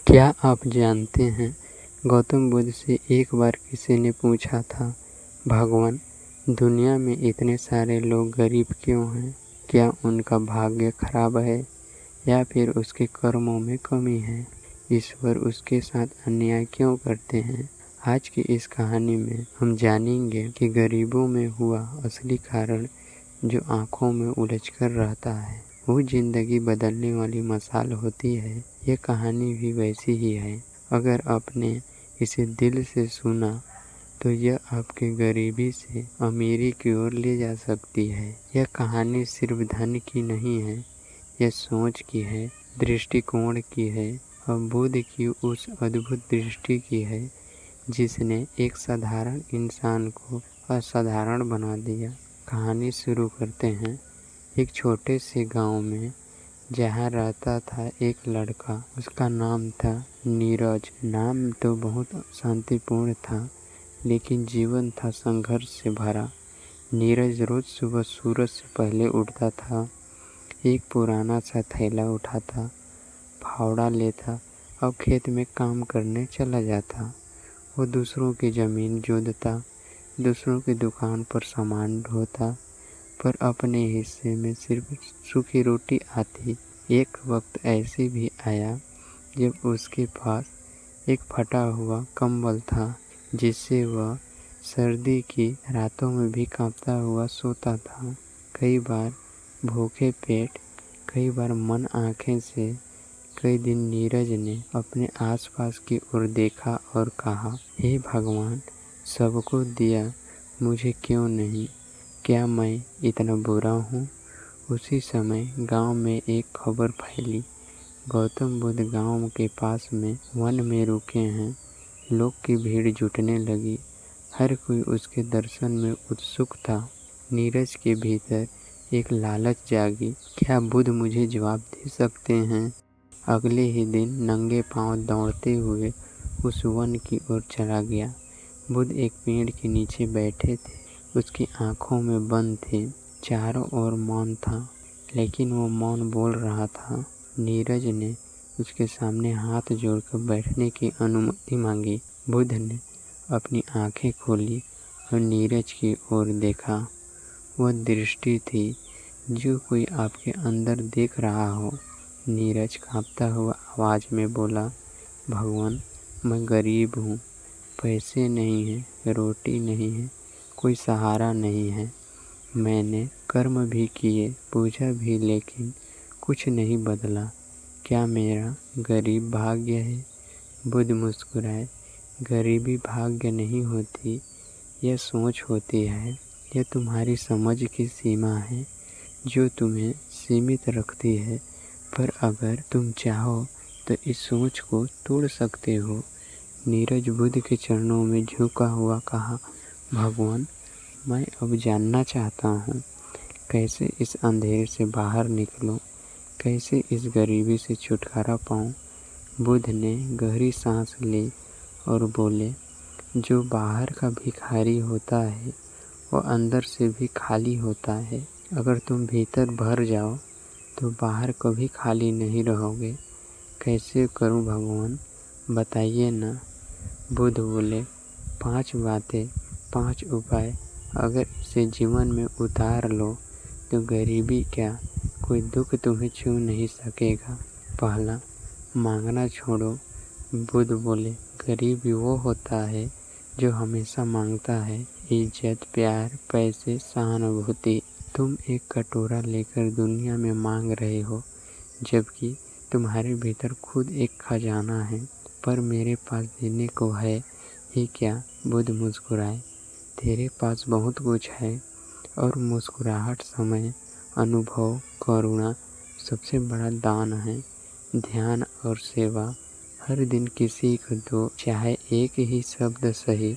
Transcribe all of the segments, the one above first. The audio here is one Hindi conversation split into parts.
क्या आप जानते हैं, गौतम बुद्ध से एक बार किसी ने पूछा था, भगवान, दुनिया में इतने सारे लोग गरीब क्यों हैं? क्या उनका भाग्य खराब है या फिर उसके कर्मों में कमी है? ईश्वर उसके साथ अन्याय क्यों करते हैं? आज की इस कहानी में हम जानेंगे कि गरीबों में हुआ असली कारण जो आँखों में उलझ कर रहता है, वो जिंदगी बदलने वाली मसाल होती है। ये कहानी भी वैसी ही है। अगर आपने इसे दिल से सुना तो यह आपके गरीबी से अमीरी की ओर ले जा सकती है। यह कहानी सिर्फ धन की नहीं है, यह सोच की है, दृष्टिकोण की है और बुद्ध की उस अद्भुत दृष्टि की है जिसने एक साधारण इंसान को असाधारण बना दिया। कहानी शुरू करते हैं। एक छोटे से गांव में जहाँ रहता था एक लड़का। उसका नाम था नीरज। नाम तो बहुत शांतिपूर्ण था, लेकिन जीवन था संघर्ष से भरा। नीरज रोज सुबह सूरज से पहले उठता था, एक पुराना सा थैला उठाता, फावड़ा लेता और खेत में काम करने चला जाता। वो दूसरों की ज़मीन जोतता, दूसरों की दुकान पर सामान ढोता, पर अपने हिस्से में सिर्फ सूखी रोटी आती। एक वक्त ऐसे भी आया जब उसके पास एक फटा हुआ कंबल था, जिससे वह सर्दी की रातों में भी कांपता हुआ सोता था। कई बार भूखे पेट, कई बार मन आँखें से। कई दिन नीरज ने अपने आसपास की ओर देखा और कहा, हे भगवान, सबको दिया, मुझे क्यों नहीं? क्या मैं इतना बुरा हूँ? उसी समय गांव में एक खबर फैली, गौतम बुद्ध गांव के पास में वन में रुके हैं। लोग की भीड़ जुटने लगी, हर कोई उसके दर्शन में उत्सुक था। नीरज के भीतर एक लालच जागी, क्या बुद्ध मुझे जवाब दे सकते हैं? अगले ही दिन नंगे पांव दौड़ते हुए उस वन की ओर चला गया। बुद्ध एक पेड़ के नीचे बैठे थे, उसकी आंखों में बंद थे, चारों ओर मौन था, लेकिन वो मौन बोल रहा था। नीरज ने उसके सामने हाथ जोड़कर बैठने की अनुमति मांगी। बुद्ध ने अपनी आंखें खोली और नीरज की ओर देखा। वह दृष्टि थी जो कोई आपके अंदर देख रहा हो। नीरज कांपता हुआ आवाज में बोला, भगवान, मैं गरीब हूँ, पैसे नहीं हैं, रोटी नहीं है, कोई सहारा नहीं है। मैंने कर्म भी किए, पूजा भी, लेकिन कुछ नहीं बदला। क्या मेरा गरीब भाग्य है? बुद्ध मुस्कुराए, गरीबी भाग्य नहीं होती, यह सोच होती है। यह तुम्हारी समझ की सीमा है जो तुम्हें सीमित रखती है, पर अगर तुम चाहो तो इस सोच को तोड़ सकते हो। नीरज बुद्ध के चरणों में झुका हुआ कहा, भगवान, मैं अब जानना चाहता हूँ, कैसे इस अंधेरे से बाहर निकलूं, कैसे इस गरीबी से छुटकारा पाऊं। बुद्ध ने गहरी सांस ली और बोले, जो बाहर का भिखारी होता है वो अंदर से भी खाली होता है। अगर तुम भीतर भर जाओ तो बाहर कभी खाली नहीं रहोगे। कैसे करूं भगवान, बताइए ना। बुद्ध बोले, 5 बातें, 5 उपाय, अगर इसे जीवन में उतार लो तो गरीबी क्या, कोई दुख तुम्हें छू नहीं सकेगा। पहला, मांगना छोड़ो। बुद्ध बोले, गरीब वो होता है जो हमेशा मांगता है, इज्जत, प्यार, पैसे, सहानुभूति। तुम एक कटोरा लेकर दुनिया में मांग रहे हो, जबकि तुम्हारे भीतर खुद एक खजाना है। पर मेरे पास देने को है ही क्या? बुद्ध मुस्कुराए, तेरे पास बहुत कुछ है, और मुस्कुराहट, समय, अनुभव, करुणा सबसे बड़ा दान है। ध्यान और सेवा, हर दिन किसी को दो, चाहे एक ही शब्द सही,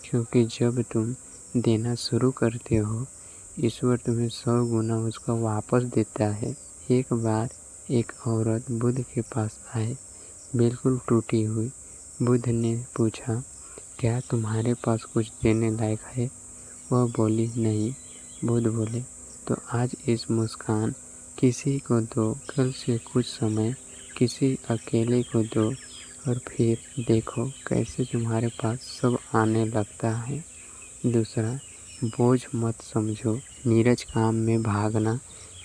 क्योंकि जब तुम देना शुरू करते हो, ईश्वर तुम्हें 100 गुना उसका वापस देता है। एक बार एक औरत बुद्ध के पास आए, बिल्कुल टूटी हुई। बुद्ध ने पूछा, क्या तुम्हारे पास कुछ देने लायक है? वह बोली, नहीं। बुद्ध बोले, तो आज इस मुस्कान किसी को दो, कल से कुछ समय किसी अकेले को दो, और फिर देखो कैसे तुम्हारे पास सब आने लगता है। दूसरा, बोझ मत समझो। नीरज काम में भागना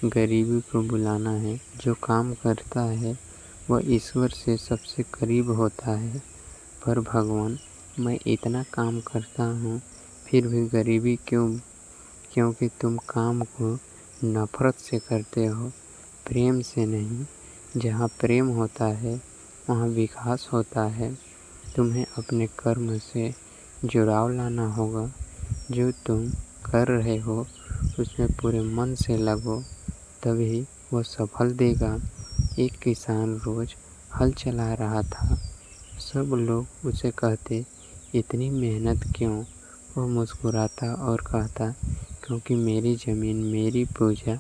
गरीबी को बुलाना है। जो काम करता है वह ईश्वर से सबसे करीब होता है। पर भगवान, मैं इतना काम करता हूँ फिर भी गरीबी क्यों? क्योंकि तुम काम को नफरत से करते हो, प्रेम से नहीं। जहाँ प्रेम होता है वहाँ विकास होता है। तुम्हें अपने कर्म से जुड़ाव लाना होगा। जो तुम कर रहे हो उसमें पूरे मन से लगो, तभी वह सफल देगा। एक किसान रोज हल चला रहा था। सब लोग उसे कहते, इतनी मेहनत क्यों? वह मुस्कुराता और कहता, क्योंकि मेरी ज़मीन, मेरी पूजा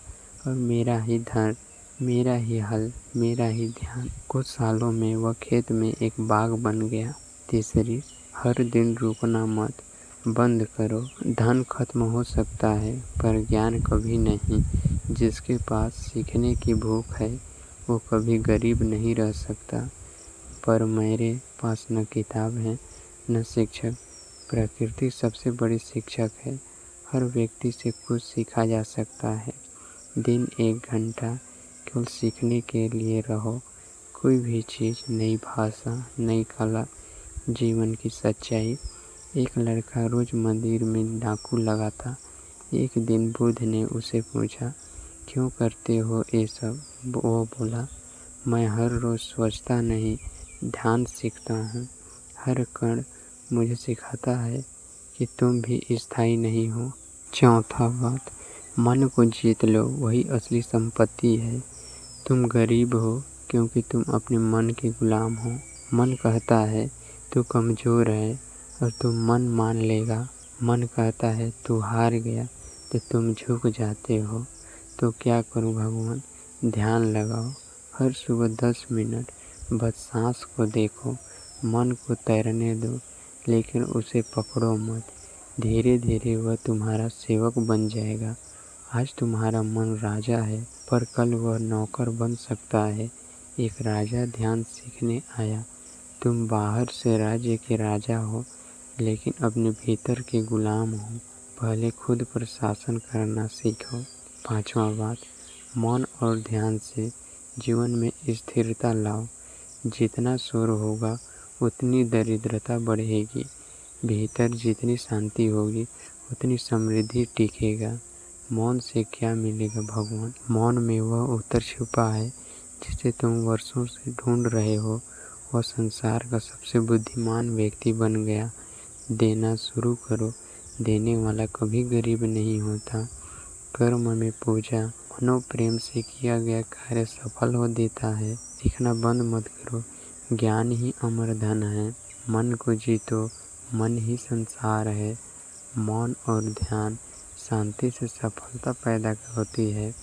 और मेरा ही धन, मेरा ही हल, मेरा ही ध्यान। कुछ सालों में वह खेत में एक बाग बन गया। तीसरी, हर दिन रुकना मत, बंद करो। धन खत्म हो सकता है पर ज्ञान कभी नहीं। जिसके पास सीखने की भूख है वो कभी गरीब नहीं रह सकता। पर मेरे पास न किताब है न शिक्षक। प्रकृति सबसे बड़ी शिक्षक है। हर व्यक्ति से कुछ सीखा जा सकता है। दिन 1 घंटा केवल सीखने के लिए रहो। कोई भी चीज़, नई भाषा, नई कला, जीवन की सच्चाई। एक लड़का रोज मंदिर में डाकू लगाता। एक दिन बुद्ध ने उसे पूछा, क्यों करते हो ये सब? वो बोला, मैं हर रोज सोचता नहीं, ध्यान सीखता हूँ। हर कण मुझे सिखाता है कि तुम भी स्थायी नहीं हो। चौथा बात, मन को जीत लो, वही असली संपत्ति है। तुम गरीब हो क्योंकि तुम अपने मन के गुलाम हो। मन कहता है तू कमज़ोर है और तुम मन मान लेगा। मन कहता है तू हार गया तो तुम झुक जाते हो। तो क्या करूं भगवान? ध्यान लगाओ। हर सुबह 10 मिनट बस सांस को देखो। मन को तैरने दो लेकिन उसे पकड़ो मत। धीरे धीरे वह तुम्हारा सेवक बन जाएगा। आज तुम्हारा मन राजा है पर कल वह नौकर बन सकता है। एक राजा ध्यान सीखने आया। तुम बाहर से राज्य के राजा हो लेकिन अपने भीतर के गुलाम हो। पहले खुद पर शासन करना सीखो। 5वां बात, मौन और ध्यान से जीवन में स्थिरता लाओ। जितना शोर होगा उतनी दरिद्रता बढ़ेगी। भीतर जितनी शांति होगी उतनी समृद्धि टिकेगा। मौन से क्या मिलेगा भगवान? मौन में वह उत्तर छुपा है जिसे तुम वर्षों से ढूंढ रहे हो। वह संसार का सबसे बुद्धिमान व्यक्ति बन गया। देना शुरू करो। देने वाला कभी गरीब नहीं होता। कर्म में पूजा, मनोप्रेम से किया गया कार्य सफल हो देता है। सीखना बंद मत करो। ज्ञान ही अमर धन है। मन को जीतो, मन ही संसार है। मौन और ध्यान शांति से सफलता पैदा होती है।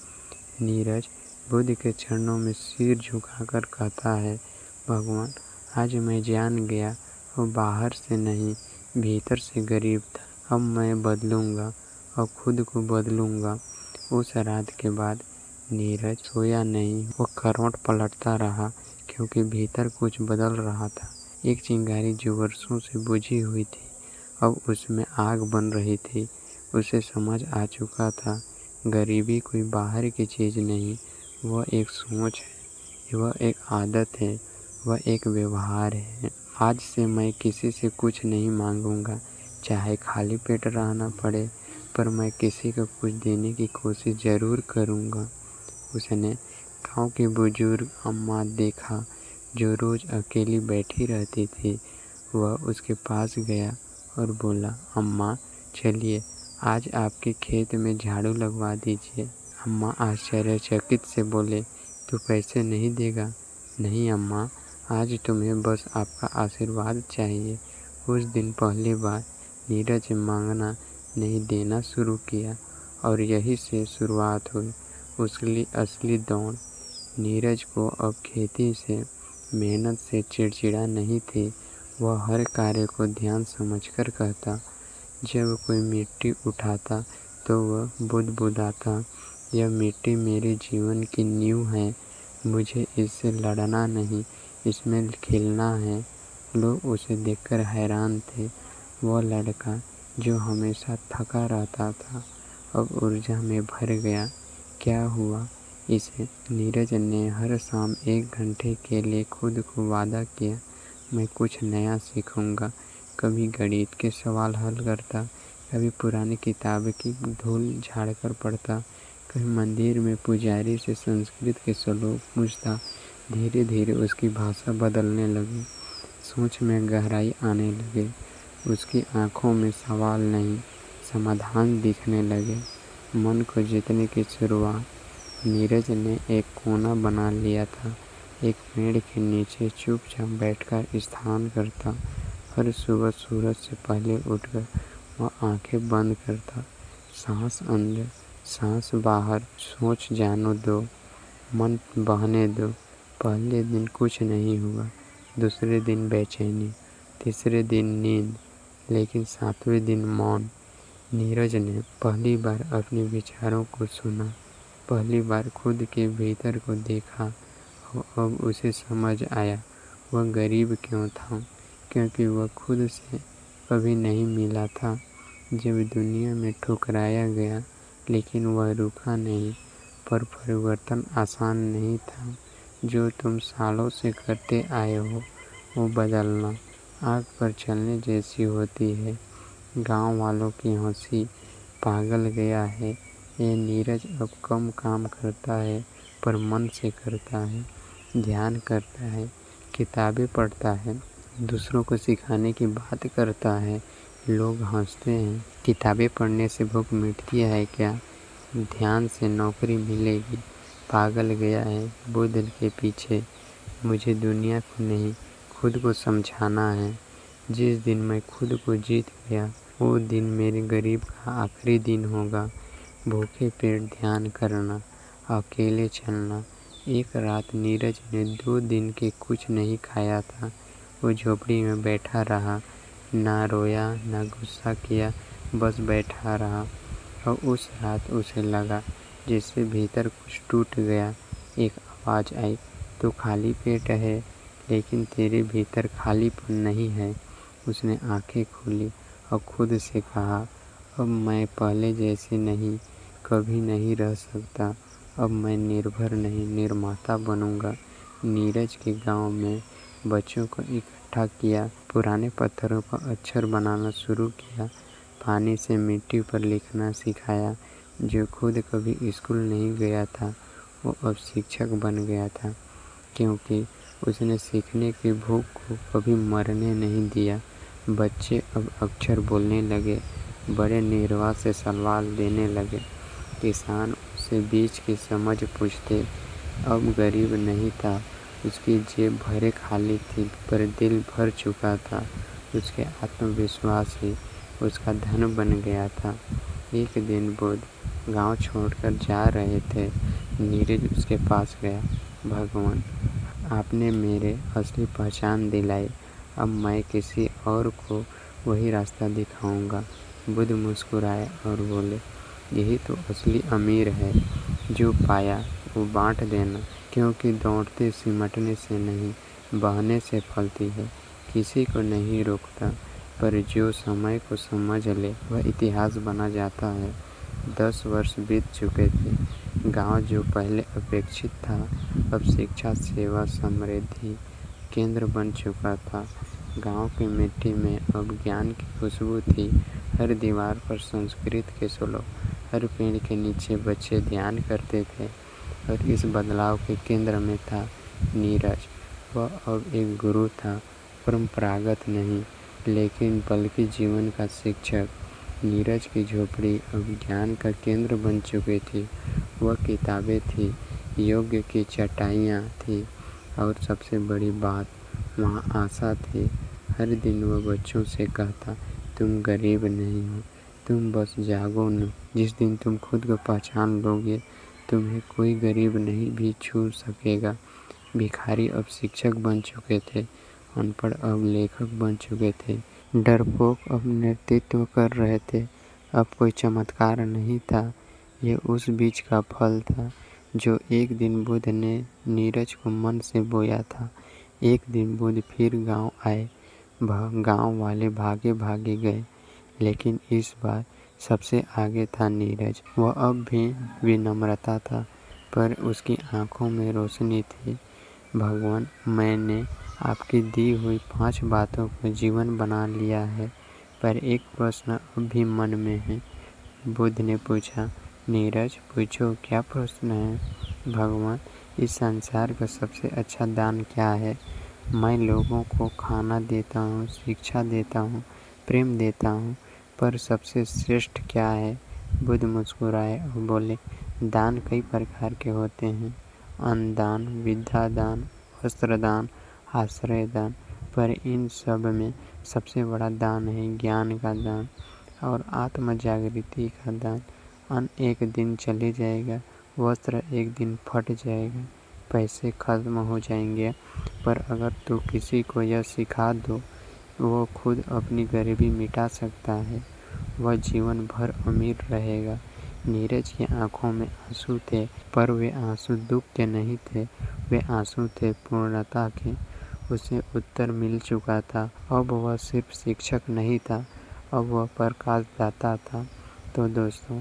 नीरज बुद्ध के चरणों में सिर झुकाकर कहता है, भगवान, आज मैं जान गया वो बाहर से नहीं भीतर से गरीब था। अब मैं बदलूंगा और खुद को बदलूंगा। उस रात के बाद नीरज सोया नहीं, वो करवट पलटता रहा क्योंकि भीतर कुछ बदल रहा था। एक चिंगारी जो वर्षों से बुझी हुई थी अब उसमें आग बन रही थी। उसे समझ आ चुका था, गरीबी कोई बाहर की चीज़ नहीं, वह एक सोच है, वह एक आदत है, वह एक व्यवहार है। आज से मैं किसी से कुछ नहीं मांगूंगा, चाहे खाली पेट रहना पड़े, पर मैं किसी को कुछ देने की कोशिश ज़रूर करूंगा। उसने गांव की बुजुर्ग अम्मा देखा जो रोज़ अकेली बैठी रहती थी। वह उसके पास गया और बोला, अम्मा चलिए आज आपके खेत में झाड़ू लगवा दीजिए। अम्मा आश्चर्यचकित से बोले, तू पैसे नहीं देगा? नहीं अम्मा, आज तुम्हें बस आपका आशीर्वाद चाहिए। उस दिन पहली बार नीरज मांगना नहीं, देना शुरू किया और यही से शुरुआत हुई उसकी असली दौड़। नीरज को अब खेती से, मेहनत से चिड़चिड़ा नहीं थी। वह हर कार्य को ध्यान समझकर कहता। जब कोई मिट्टी उठाता तो वह बुदबुदाता, यह मिट्टी मेरे जीवन की नींव है, मुझे इससे लड़ना नहीं, इसमें खिलना है। लोग उसे देखकर हैरान थे। वह लड़का जो हमेशा थका रहता था अब ऊर्जा में भर गया। क्या हुआ इसे? नीरज ने हर शाम 1 घंटे के लिए खुद को वादा किया, मैं कुछ नया सीखूंगा। कभी गणित के सवाल हल करता, कभी पुरानी किताबें की धूल झाड़कर पढ़ता, कभी मंदिर में पुजारी से संस्कृत के श्लोक पूछता। धीरे धीरे उसकी भाषा बदलने लगी, सोच में गहराई आने लगे। उसकी आंखों में सवाल नहीं, समाधान दिखने लगे। मन को जीतने की शुरुआत। नीरज ने एक कोना बना लिया था। एक पेड़ के नीचे चुपचाप बैठकर ध्यान करता। हर सुबह सूरज से पहले उठकर वह आंखें बंद करता। सांस अंदर, सांस बाहर, सोच जाने दो, मन बहने दो। पहले दिन कुछ नहीं हुआ, दूसरे दिन बेचैनी, तीसरे दिन नींद, लेकिन 7वें दिन मौन। नीरज ने पहली बार अपने विचारों को सुना, पहली बार खुद के भीतर को देखा। अब उसे समझ आया वह गरीब क्यों था, क्योंकि वह खुद से कभी नहीं मिला था। जब दुनिया में ठुकराया गया, लेकिन वह रुका नहीं। पर परिवर्तन आसान नहीं था। जो तुम सालों से करते आए हो वो बदलना आग पर चलने जैसी होती है। गांव वालों की हंसी, पागल गया है ये नीरज, अब कम काम करता है पर मन से करता है, ध्यान करता है, किताबें पढ़ता है, दूसरों को सिखाने की बात करता है। लोग हंसते हैं, किताबें पढ़ने से भूख मिटती है क्या? ध्यान से नौकरी मिलेगी। पागल गया है बुद्ध के पीछे। मुझे दुनिया को नहीं, खुद को समझाना है। जिस दिन मैं खुद को जीत गया वो दिन मेरे गरीब का आखिरी दिन होगा। भूखे पेट ध्यान करना, अकेले चलना। एक रात नीरज ने 2 दिन के कुछ नहीं खाया था। वो झोपड़ी में बैठा रहा, ना रोया ना गुस्सा किया, बस बैठा रहा। और उस रात उसे लगा जैसे भीतर कुछ टूट गया। एक आवाज़ आई, तू खाली पेट है, लेकिन तेरे भीतर खालीपन नहीं है। उसने आंखें खोली और खुद से कहा, अब मैं पहले जैसे नहीं, कभी नहीं रह सकता। अब मैं निर्भर नहीं, निर्माता बनूंगा। नीरज के गांव में बच्चों को इकट्ठा किया, पुराने पत्थरों पर अक्षर बनाना शुरू किया, पानी से मिट्टी पर लिखना सिखाया। जो खुद कभी स्कूल नहीं गया था वो अब शिक्षक बन गया था, क्योंकि उसने सीखने की भूख को कभी मरने नहीं दिया। बच्चे अब अक्षर बोलने लगे, बड़े निर्वाह से सवाल देने लगे, किसान उससे बीज की समझ पूछते। अब गरीब नहीं था, उसकी जेब भरे खाली थी पर दिल भर चुका था। उसके आत्मविश्वास ही उसका धन बन गया था। एक दिन बुद्ध गांव छोड़कर जा रहे थे। नीरज उसके पास गया, भगवान आपने मेरे असली पहचान दिलाई, अब मैं किसी और को वही रास्ता दिखाऊंगा। बुद्ध मुस्कुराए और बोले, यही तो असली अमीर है, जो पाया वो बांट देना, क्योंकि दौड़ते सिमटने से नहीं, बहने से फलती है। किसी को नहीं रोकता, पर जो समय को समझ ले वह इतिहास बना जाता है। 10 वर्ष बीत चुके थे। गांव जो पहले अपेक्षित था अब शिक्षा, सेवा, समृद्धि केंद्र बन चुका था। गांव की मिट्टी में अब ज्ञान की खुशबू थी। हर दीवार पर संस्कृत के श्लोक, हर पेड़ के नीचे बच्चे ध्यान करते थे। और इस बदलाव के केंद्र में था नीरज। वह अब एक गुरु था, परंपरागत नहीं, लेकिन बल्कि जीवन का शिक्षक। नीरज की झोपड़ी अब ज्ञान का केंद्र बन चुकी थी। वह किताबें थी, योग्य की चटाइयाँ थी, और सबसे बड़ी बात वहाँ आशा थी। हर दिन वह बच्चों से कहता, तुम गरीब नहीं हो, तुम बस जागो न। जिस दिन तुम खुद को पहचान लोगे तुम्हें कोई गरीब नहीं भी छू सकेगा। भिखारी अब शिक्षक बन चुके थे, अनपढ़ अब लेखक बन चुके थे, डरपोक अब नेतृत्व कर रहे थे। अब कोई चमत्कार नहीं था, यह उस बीज का फल था जो एक दिन बुद्ध ने नीरज को मन से बोया था। एक दिन बुद्ध फिर गांव आए। गांव वाले भागे भागे गए, लेकिन इस बार सबसे आगे था नीरज। वह अब भी विनम्रता था, पर उसकी आंखों में रोशनी थी। भगवान, मैंने आपकी दी हुई 5 बातों को जीवन बना लिया है, पर एक प्रश्न अब भी मन में है। बुद्ध ने पूछा। नीरज, पूछो, क्या प्रश्न है? भगवान, इस संसार का सबसे अच्छा दान क्या है? मैं लोगों को खाना देता हूँ, शिक्षा देता हूँ, प्रेम देता हूँ, पर सबसे श्रेष्ठ क्या है? बुद्ध मुस्कुराए और बोले, दान कई प्रकार के होते हैं। अन्न दान, विद्या दान, वस्त्र दान, आश्रय दान, पर इन सब में सबसे बड़ा दान है ज्ञान का दान और आत्म जागृति का दान। अन्न एक दिन चले जाएगा, वस्त्र एक दिन फट जाएगा, पैसे खत्म हो जाएंगे, पर अगर तू किसी को यह सिखा दो, वो खुद अपनी गरीबी मिटा सकता है, वह जीवन भर अमीर रहेगा। नीरज की आंखों में आंसू थे, पर वे आंसू दुख के नहीं थे, वे आंसू थे पूर्णता के। उसे उत्तर मिल चुका था। अब वह सिर्फ शिक्षक नहीं था, अब वह प्रकाश दाता था। तो दोस्तों,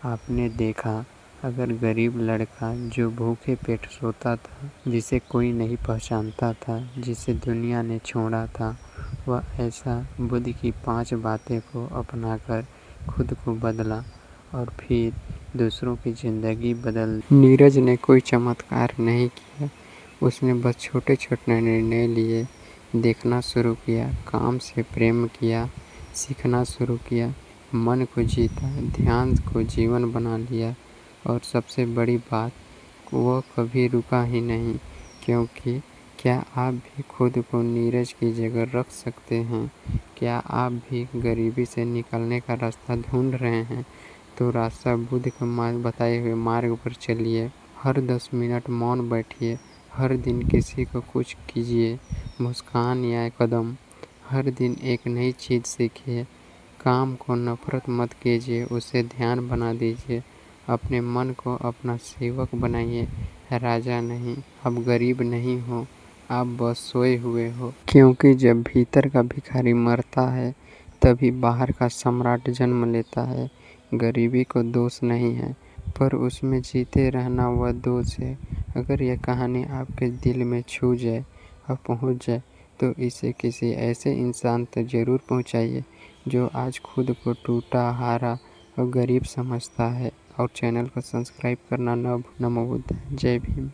आपने देखा, अगर गरीब लड़का जो भूखे पेट सोता था, जिसे कोई नहीं पहचानता था, जिसे दुनिया ने छोड़ा था, वह ऐसा बुद्ध की 5 बातें को अपनाकर खुद को बदला और फिर दूसरों की ज़िंदगी बदल दी। नीरज ने कोई चमत्कार नहीं किया, उसने बस छोटे छोटे निर्णय लिए, देखना शुरू किया, काम से प्रेम किया, सीखना शुरू किया, मन को जीता, ध्यान को जीवन बना लिया और सबसे बड़ी बात, वह कभी रुका ही नहीं। क्योंकि क्या आप भी खुद को नीरज की जगह रख सकते हैं? क्या आप भी गरीबी से निकलने का रास्ता ढूंढ रहे हैं? तो रास्ता बुद्ध के बताए हुए मार्ग पर चलिए। हर 10 मिनट मौन बैठिए, हर दिन किसी को कुछ कीजिए, मुस्कान या कदम, हर दिन एक नई चीज़ सीखिए। काम को नफरत मत कीजिए, उसे ध्यान बना दीजिए। अपने मन को अपना सेवक बनाइए, राजा नहीं। आप गरीब नहीं हो, आप बस सोए हुए हो। क्योंकि जब भीतर का भिखारी मरता है, तभी बाहर का सम्राट जन्म लेता है। गरीबी को दोष नहीं है, पर उसमें जीते रहना वह दोष है। अगर यह कहानी आपके दिल में छू जाए और पहुंच जाए, तो इसे किसी ऐसे इंसान तक जरूर पहुंचाइए जो आज खुद को टूटा, हारा और गरीब समझता है। और चैनल को सब्सक्राइब करना न भूलना। जय भीम।